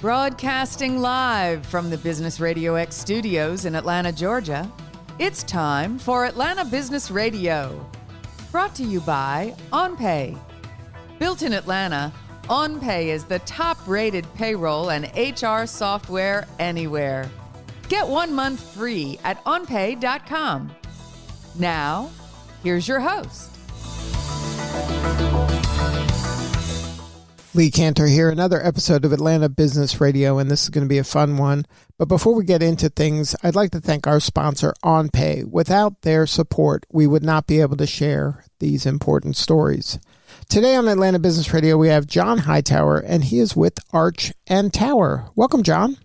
Broadcasting live from the Business RadioX studios in Atlanta, Georgia, it's time for Atlanta Business Radio. Brought to you by OnPay. Built in Atlanta, OnPay is the top-rated payroll and HR software anywhere. Get 1 month free at onpay.com. Now, here's your host. Lee Cantor here, another episode of Atlanta Business Radio, and this is going to be a fun one. But before we get into things, I'd like to thank our sponsor, OnPay. Without their support, we would not be able to share these important stories. Today on Atlanta Business Radio, we have John Hightower, and he is with Arch and Tower. Welcome, John.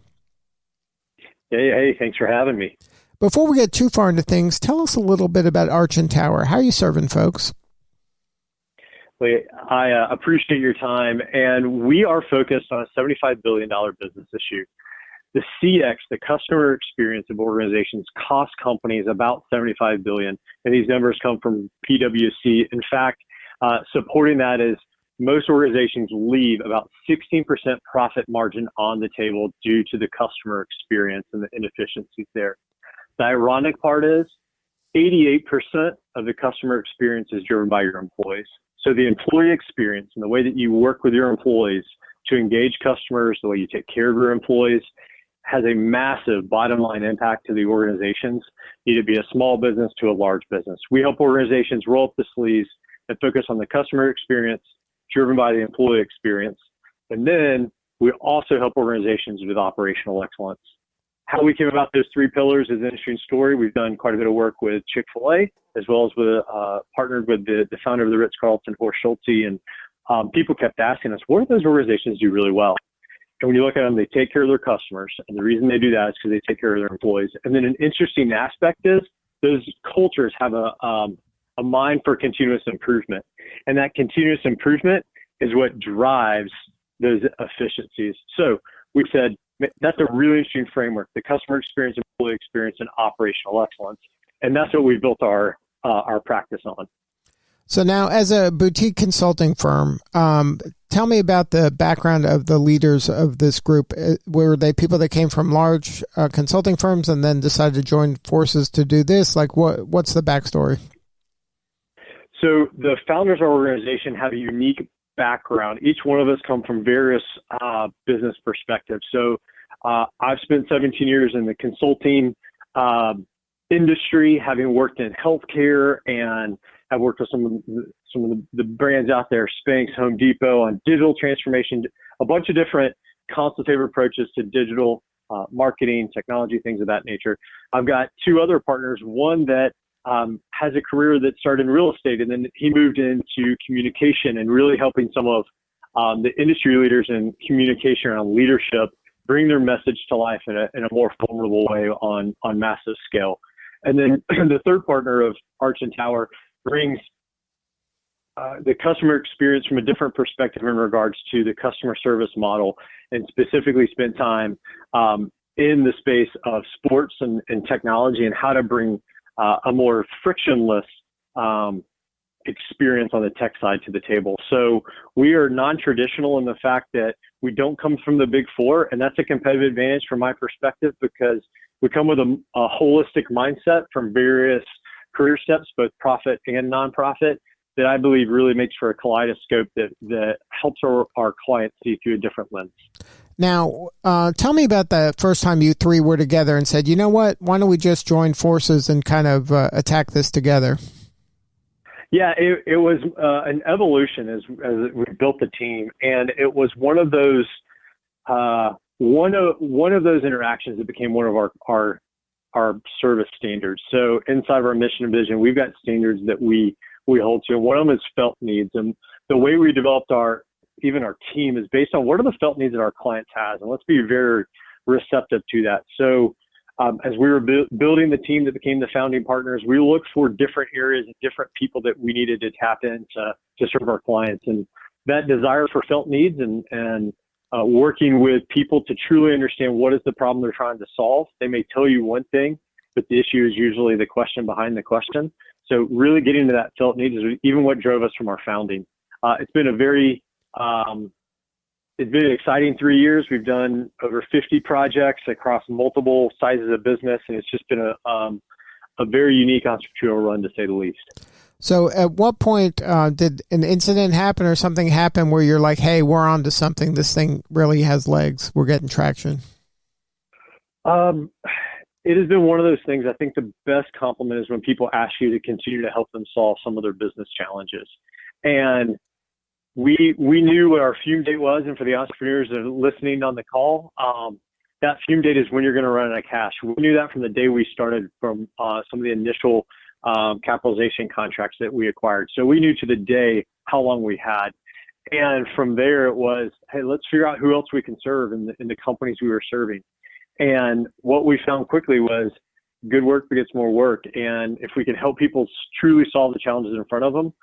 Hey, thanks for having me. Before we get too far into things, tell us a little bit about Arch and Tower. How are you serving folks? I appreciate your time, and we are focused on a $75 billion business issue. The CX, the customer experience of organizations, cost companies about $75 billion, and these numbers come from PwC. In fact, supporting that is most organizations leave about 16% profit margin on the table due to the customer experience and the inefficiencies there. The ironic part is 88% of the customer experience is driven by your employees. So the employee experience and the way that you work with your employees to engage customers, the way you take care of your employees, has a massive bottom line impact to the organizations, either be a small business to a large business. We help organizations roll up the sleeves and focus on the customer experience driven by the employee experience. And then we also help organizations with operational excellence. How we came about those three pillars is an interesting story. We've done quite a bit of work with Chick-fil-A, as well as with partnered with the founder of the Ritz-Carlton, Horst Schulze, and people kept asking us, what do those organizations do really well? And when you look at them, they take care of their customers, and the reason they do that is because they take care of their employees. And then an interesting aspect is those cultures have a mind for continuous improvement, and that continuous improvement is what drives those efficiencies. So we said, that's a really interesting framework, the customer experience, employee experience, and operational excellence. And that's what we built our practice on. So now, as a boutique consulting firm, tell me about the background of the leaders of this group. Were they people that came from large consulting firms and then decided to join forces to do this? Like, what's the backstory? So the founders of our organization have a unique background. Each one of us come from various business perspectives. So I've spent 17 years in the consulting industry, having worked in healthcare, and I've worked with some of the brands out there, Spanx, Home Depot, on digital transformation, a bunch of different consultative approaches to digital marketing, technology, things of that nature. I've got two other partners, one that has a career that started in real estate, and then he moved into communication and really helping some of the industry leaders in communication around leadership bring their message to life in a more vulnerable way on massive scale. And then the third partner of Arch and Tower brings the customer experience from a different perspective in regards to the customer service model, and specifically spent time in the space of sports and technology and how to bring a more frictionless experience on the tech side to the table. So we are non-traditional in the fact that we don't come from the big four, and that's a competitive advantage from my perspective because we come with a holistic mindset from various career steps, both profit and nonprofit, that I believe really makes for a kaleidoscope that helps our clients see through a different lens. Now, tell me about the first time you three were together and said, you know what, why don't we just join forces and kind of attack this together? Yeah, it was an evolution as we built the team, and it was one of those interactions that became one of our service standards. So inside of our mission and vision, we've got standards that we hold to, and one of them is felt needs. And the way we developed our team is based on what are the felt needs that our clients have, and let's be very receptive to that. So as we were building the team that became the founding partners, we looked for different areas and different people that we needed to tap in to serve our clients. And that desire for felt needs and working with people to truly understand what is the problem they're trying to solve. They may tell you one thing, but the issue is usually the question behind the question. So really getting to that felt need is even what drove us from our founding. It's been a very it's been an exciting 3 years. We've done over 50 projects across multiple sizes of business, and it's just been a very unique entrepreneurial run, to say the least. So at what point did an incident happen or something happen where you're like, hey, we're on to something. This thing really has legs. We're getting traction. It has been one of those things. I think the best compliment is when people ask you to continue to help them solve some of their business challenges. And we knew what our fume date was. And for the entrepreneurs that are listening on the call, that fume date is when you're going to run out of cash. We knew that from the day we started, from some of the initial capitalization contracts that we acquired. So we knew to the day how long we had. And from there it was, hey, let's figure out who else we can serve in the companies we were serving. And what we found quickly was good work begets more work. And if we can help people truly solve the challenges in front of them,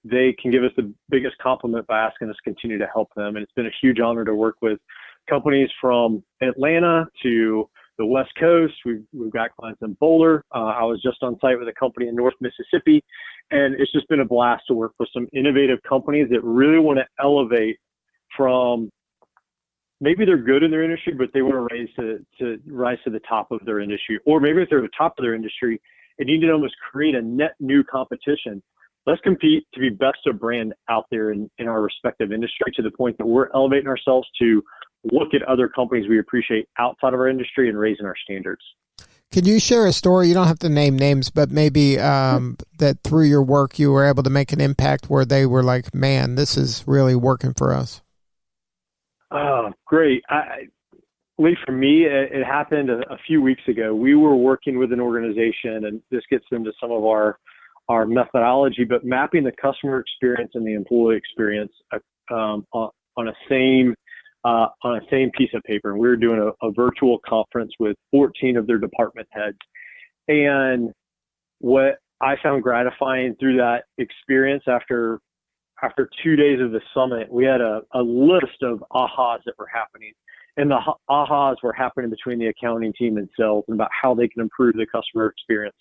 they can give us the biggest compliment by asking us to continue to help them. And it's been a huge honor to work with companies from Atlanta to the West Coast. We've got clients in Boulder. I was just on site with a company in North Mississippi, and it's just been a blast to work with some innovative companies that really want to elevate from, maybe they're good in their industry, but they want to rise to the top of their industry. Or maybe if they're at the top of their industry, they need to almost create a net new competition. Let's compete to be best of brand out there in our respective industry, to the point that we're elevating ourselves to look at other companies we appreciate outside of our industry and raising our standards. Can you share a story? You don't have to name names, but maybe that through your work you were able to make an impact where they were like, man, this is really working for us. Great. Lee, for me, it happened a few weeks ago. We were working with an organization, and this gets into some of our methodology, but mapping the customer experience and the employee experience on a same piece of paper. And we were doing a virtual conference with 14 of their department heads. And what I found gratifying through that experience, after 2 days of the summit, we had a list of ahas that were happening. And the ahas were happening between the accounting team and sales, and about how they can improve the customer experience.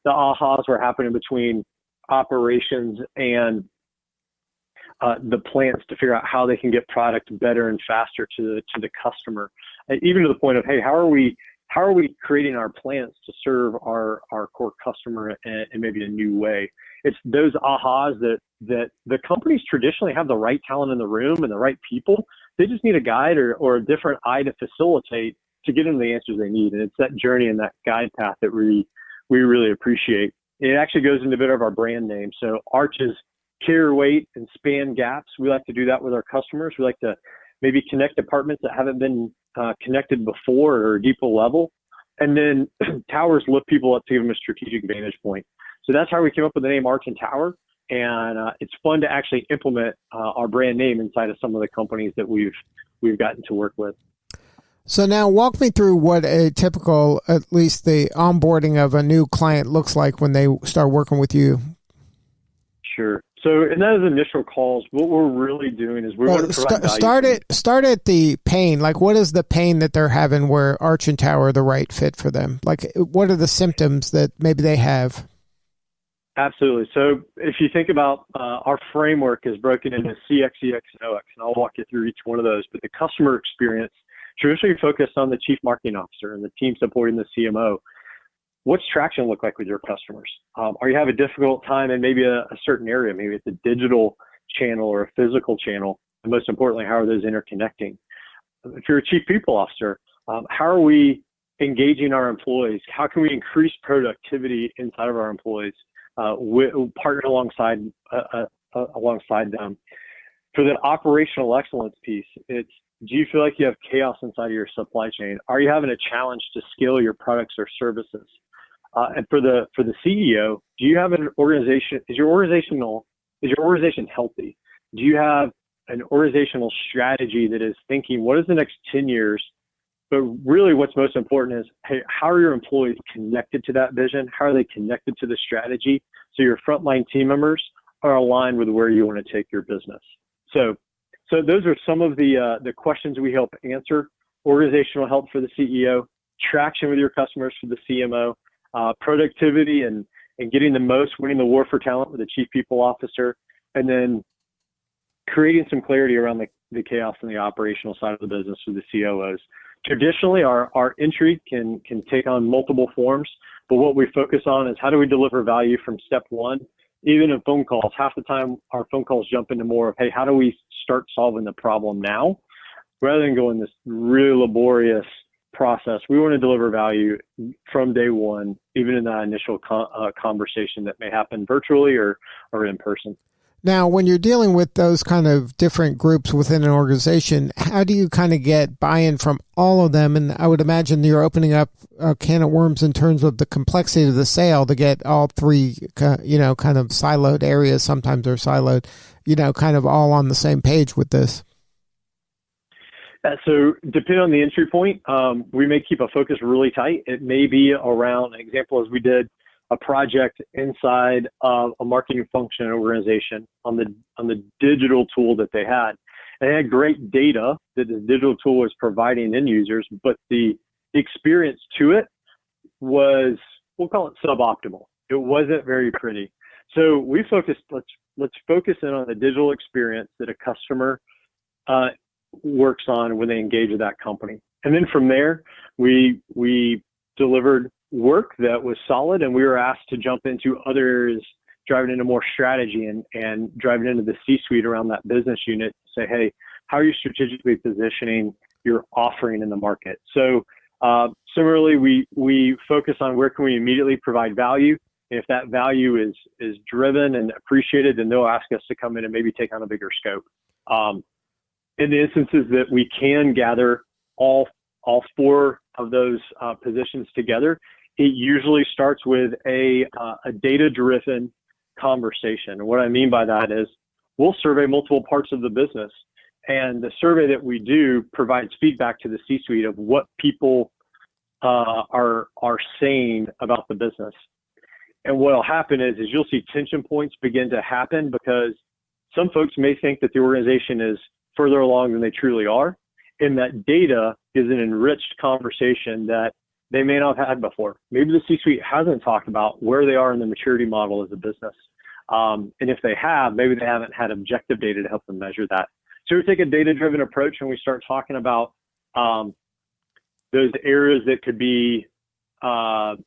The ahas were happening between operations and the plants, to figure out how they can get product better and faster to the customer. And even to the point of, hey, how are we creating our plants to serve our core customer in maybe a new way? It's those ahas that the companies traditionally have the right talent in the room and the right people. They just need a guide or a different eye to facilitate, to get them the answers they need. And it's that journey and that guide path that we really appreciate. It actually goes into a bit of our brand name. So Arch is carry weight and span gaps. We like to do that with our customers. We like to maybe connect departments that haven't been connected before, or a deeper level. And then towers lift people up to give them a strategic vantage point. So that's how we came up with the name Arch and Tower. And it's fun to actually implement our brand name inside of some of the companies that we've gotten to work with. So now walk me through what a typical, at least the onboarding of a new client looks like when they start working with you. Sure. So in those initial calls, what we're really doing is we want to provide value. Start at the pain. Like, what is the pain that they're having where Arch and Tower are the right fit for them? Like, what are the symptoms that maybe they have? Absolutely. So if you think about our framework is broken into CX, EX, and OX, and I'll walk you through each one of those. But the customer experience traditionally focused on the chief marketing officer and the team supporting the CMO. What's traction look like with your customers? Are you having a difficult time in maybe a certain area? Maybe it's a digital channel or a physical channel. And most importantly, how are those interconnecting? If you're a chief people officer, how are we engaging our employees? How can we increase productivity inside of our employees? Partner alongside them. For the operational excellence piece, it's, do you feel like you have chaos inside of your supply chain? Are you having a challenge to scale your products or services? And for the CEO, do you have an organization? Is your organization healthy? Do you have an organizational strategy that is thinking, what is the next 10 years? But really what's most important is, hey, how are your employees connected to that vision? How are they connected to the strategy? So your frontline team members are aligned with where you want to take your business. So those are some of the questions we help answer. Organizational help for the CEO, traction with your customers for the CMO, productivity and getting the most, winning the war for talent with the chief people officer, and then creating some clarity around the chaos in the operational side of the business with the COOs. Traditionally, our entry can take on multiple forms, but what we focus on is how do we deliver value from step one. Even in phone calls, half the time our phone calls jump into more of, hey, how do we start solving the problem now? Rather than going this really laborious process, we want to deliver value from day one, even in that initial conversation that may happen virtually or in person. Now, when you're dealing with those kind of different groups within an organization, how do you kind of get buy-in from all of them? And I would imagine you're opening up a can of worms in terms of the complexity of the sale to get all three, kind of siloed areas. Sometimes they're siloed, kind of all on the same page with this. So depending on the entry point, we may keep a focus really tight. It may be around an example as we did a project inside of a marketing function organization on the digital tool that they had. And they had great data that the digital tool was providing end users, but the experience to it was, we'll call it suboptimal. It wasn't very pretty. So we focused, let's focus in on the digital experience that a customer works on when they engage with that company. And then from there, we delivered work that was solid, and we were asked to jump into others, driving into more strategy and driving into the C-suite around that business unit to say, hey, how are you strategically positioning your offering in the market? So similarly, we focus on where can we immediately provide value. And if that value is driven and appreciated, then they'll ask us to come in and maybe take on a bigger scope. In the instances that we can gather all four of those positions together, it usually starts with a data-driven conversation. And what I mean by that is we'll survey multiple parts of the business, and the survey that we do provides feedback to the C-suite of what people are saying about the business. And what will happen is you'll see tension points begin to happen because some folks may think that the organization is further along than they truly are, and that data is an enriched conversation that they may not have had before. Maybe the C-suite hasn't talked about where they are in the maturity model as a business. And if they have, maybe they haven't had objective data to help them measure that. So we take a data-driven approach and we start talking about those areas that could be a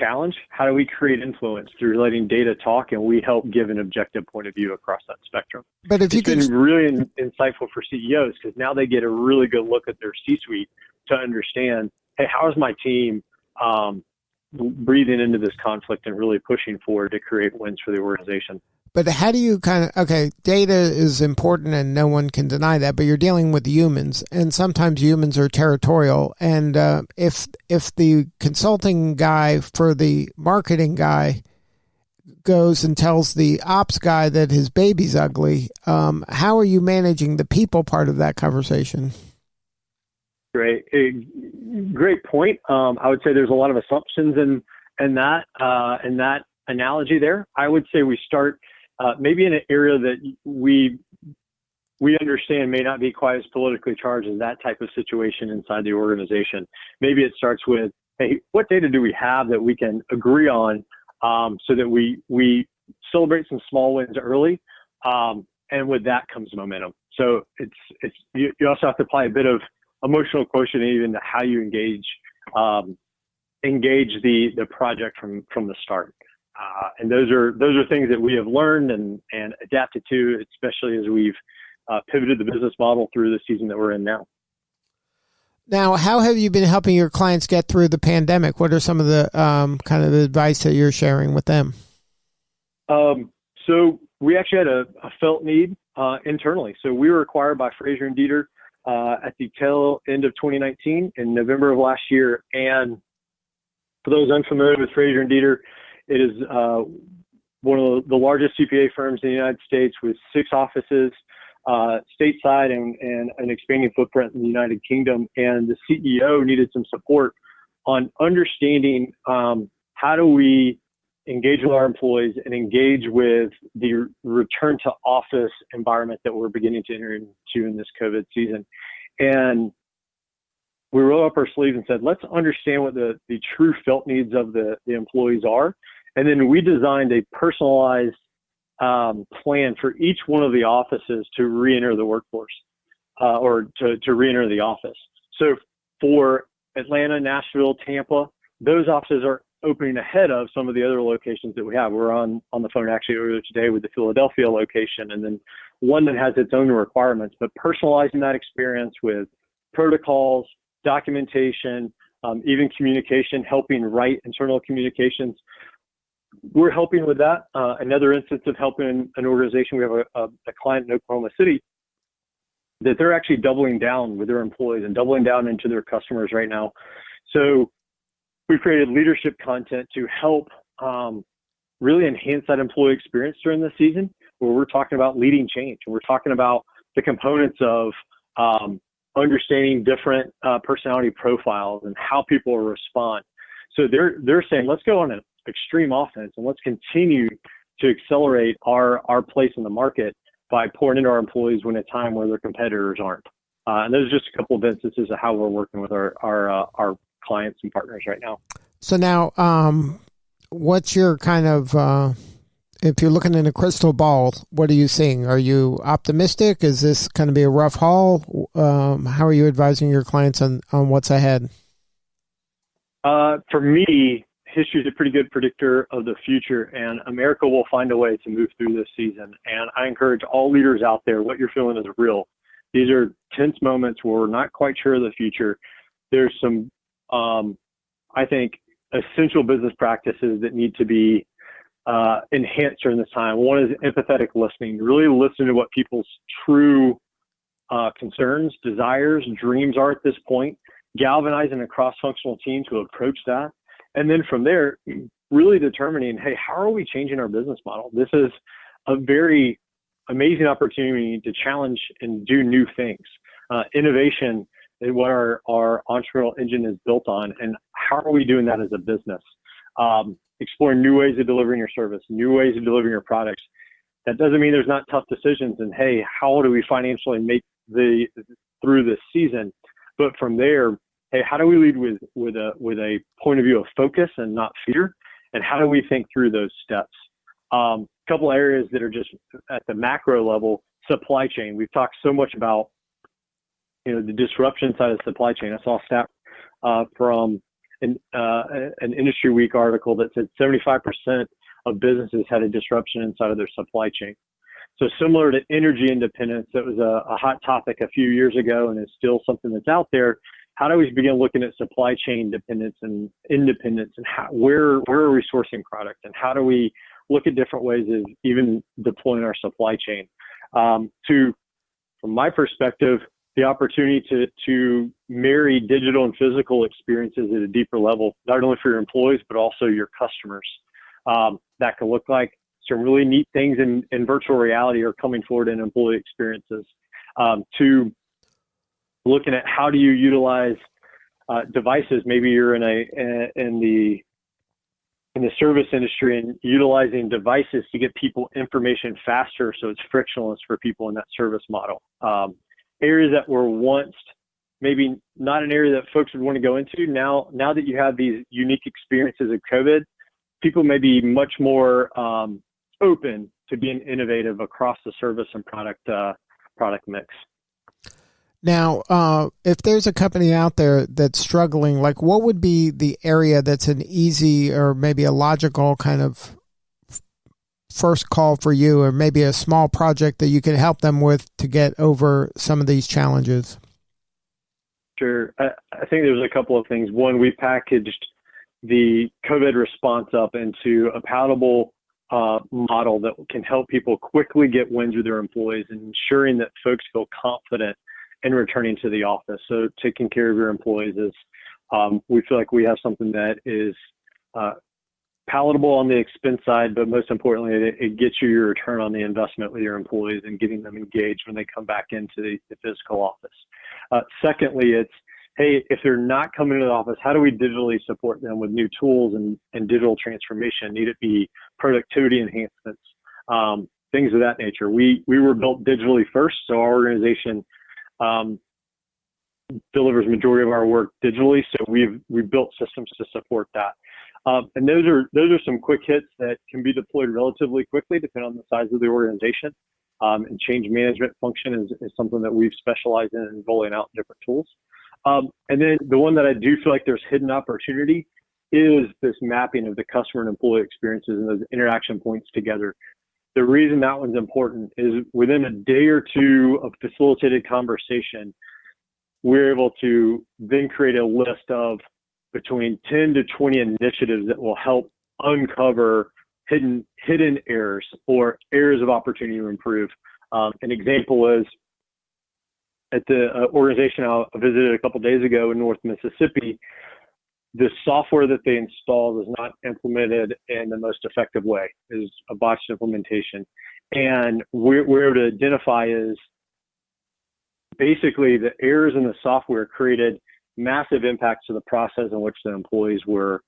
challenge. How do we create influence through letting data talk, and we help give an objective point of view across that spectrum. But if it's been really insightful for CEOs because now they get a really good look at their C-suite to understand, hey, how is my team breathing into this conflict and really pushing forward to create wins for the organization? But how do you data is important and no one can deny that, but you're dealing with humans, and sometimes humans are territorial. And if the consulting guy for the marketing guy goes and tells the ops guy that his baby's ugly, how are you managing the people part of that conversation? Great point. I would say there's a lot of assumptions in that analogy there. I would say we start maybe in an area that we understand may not be quite as politically charged as that type of situation inside the organization. Maybe it starts with, hey, what data do we have that we can agree on so that we celebrate some small wins early, and with that comes momentum. So it's you also have to apply a bit of emotional quotient even to how you engage the project from the start. And those are things that we have learned and adapted to, especially as we've pivoted the business model through the season that we're in now. Now, how have you been helping your clients get through the pandemic? What are some of the kind of advice that you're sharing with them? So we actually had a felt need internally. So we were acquired by Fraser and Dieter at the tail end of 2019 in November of last year. And for those unfamiliar with Fraser and Dieter, it is one of the largest CPA firms in the United States with 6 offices stateside and an expanding footprint in the United Kingdom. And the CEO needed some support on understanding how do we engage with our employees and engage with the return to office environment that we're beginning to enter into in this COVID season. And we rolled up our sleeves and said, let's understand what the true felt needs of the employees are. And then we designed a personalized plan for each one of the offices to re-enter the workforce or to re-enter the office. So for Atlanta, Nashville, Tampa, those offices are opening ahead of some of the other locations that we have. We're on the phone actually earlier today with the Philadelphia location, and then London has its own requirements, but personalizing that experience with protocols, documentation, even communication, helping write internal communications. We're helping with that. Another instance of helping an organization, we have a client in Oklahoma City that they're actually doubling down with their employees and doubling down into their customers right now. So we've created leadership content to help really enhance that employee experience during the season, where we're talking about leading change. And we're talking about the components of understanding different personality profiles and how people respond. So they're saying, let's go on an extreme offense and let's continue to accelerate our place in the market by pouring into our employees when a time where their competitors aren't. And those are just a couple of instances of how we're working with our clients and partners right now. So now, what's your kind of, if you're looking in a crystal ball, what are you seeing? Are you optimistic? Is this going to be a rough haul? How are you advising your clients on what's ahead? For me, history is a pretty good predictor of the future, and America will find a way to move through this season. And I encourage all leaders out there, what you're feeling is real. These are tense moments where we're not quite sure of the future. There's some, I think, essential business practices that need to be enhanced during this time. One is empathetic listening, really listen to what people's true concerns, desires, dreams are at this point, galvanizing a cross-functional team to approach that. And then from there, really determining, hey, how are we changing our business model? This is a very amazing opportunity to challenge and do new things. Innovation is what our entrepreneurial engine is built on, and how are we doing that as a business? Exploring new ways of delivering your service, new ways of delivering your products. That doesn't mean there's not tough decisions, and hey, how do we financially make through this season? But from there, hey, how do we lead with a point of view of focus and not fear? And how do we think through those steps? A couple areas that are just at the macro level, supply chain. We've talked so much about, the disruption side of the supply chain. I saw a stat from an Industry Week article that said 75% of businesses had a disruption inside of their supply chain. So similar to energy independence, that was a hot topic a few years ago and is still something that's out there. How do we begin looking at supply chain dependence and independence, and where are we sourcing product, and how do we look at different ways of even deploying our supply chain? From my perspective, the opportunity to marry digital and physical experiences at a deeper level, not only for your employees, but also your customers. That can look like some really neat things in virtual reality are coming forward in employee experiences. To looking at how do you utilize devices. Maybe you're in the service industry and utilizing devices to get people information faster, so it's frictionless for people in that service model. Areas that were once maybe not an area that folks would want to go into. Now that you have these unique experiences of COVID, people may be much more open to being innovative across the service and product mix. Now, if there's a company out there that's struggling, like what would be the area that's an easy or maybe a logical kind of first call for you, or maybe a small project that you could help them with to get over some of these challenges? Sure. I think there's a couple of things. One, we packaged the COVID response up into a palatable model that can help people quickly get wins with their employees and ensuring that folks feel confident in returning to the office. So taking care of your employees is, we feel like we have something that is palatable on the expense side, but most importantly, it gets you your return on the investment with your employees and getting them engaged when they come back into the physical office. Secondly, it's, hey, if they're not coming to the office, how do we digitally support them with new tools and digital transformation? Need it be productivity enhancements, things of that nature. We were built digitally first, so our organization delivers majority of our work digitally. So we've built systems to support that. And those are some quick hits that can be deployed relatively quickly, depending on the size of the organization. And change management function is something that we've specialized in rolling out different tools. And then the one that I do feel like there's hidden opportunity is this mapping of the customer and employee experiences and those interaction points together. The reason that one's important is within a day or two of facilitated conversation, we're able to then create a list of between 10 to 20 initiatives that will help uncover hidden errors or areas of opportunity to improve. An example is at the organization I visited a couple days ago in North Mississippi, the software that they installed is not implemented in the most effective way, is a botched implementation. And we're able to identify is basically the errors in the software created massive impacts to the process in which the employees were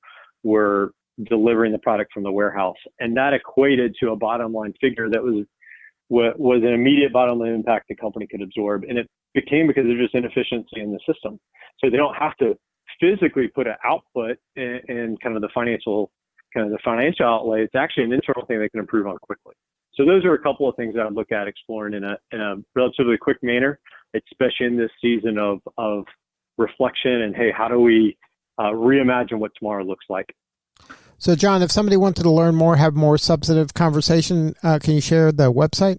delivering the product from the warehouse. And that equated to a bottom line figure that was an immediate bottom line impact the company could absorb. And it became because of just inefficiency in the system. So they don't have to physically put an output in kind of the financial outlay. It's actually an internal thing they can improve on quickly. So those are a couple of things that I would look at exploring in a relatively quick manner, especially in this season of reflection and, hey, how do we reimagine what tomorrow looks like? So, John, if somebody wanted to learn more, have more substantive conversation, can you share the website?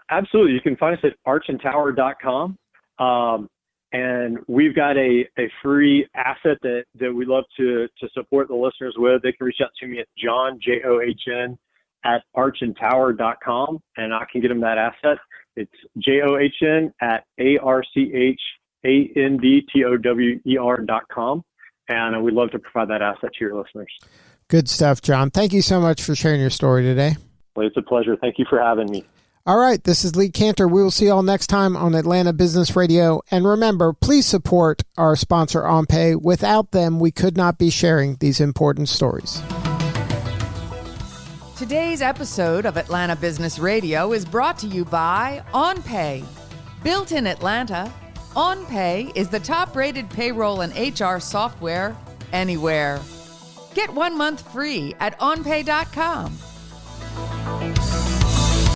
Absolutely. You can find us at archandtower.com. And we've got a free asset that we love to support the listeners with. They can reach out to me at John, John, at archandtower.com, and I can get them that asset. It's John at archandtower.com. And we'd love to provide that asset to your listeners. Good stuff, John. Thank you so much for sharing your story today. Well, it's a pleasure. Thank you for having me. All right, this is Lee Cantor. We will see you all next time on Atlanta Business Radio. And remember, please support our sponsor, OnPay. Without them, we could not be sharing these important stories. Today's episode of Atlanta Business Radio is brought to you by OnPay. Built in Atlanta, OnPay is the top-rated payroll and HR software anywhere. Get 1 month free at onpay.com.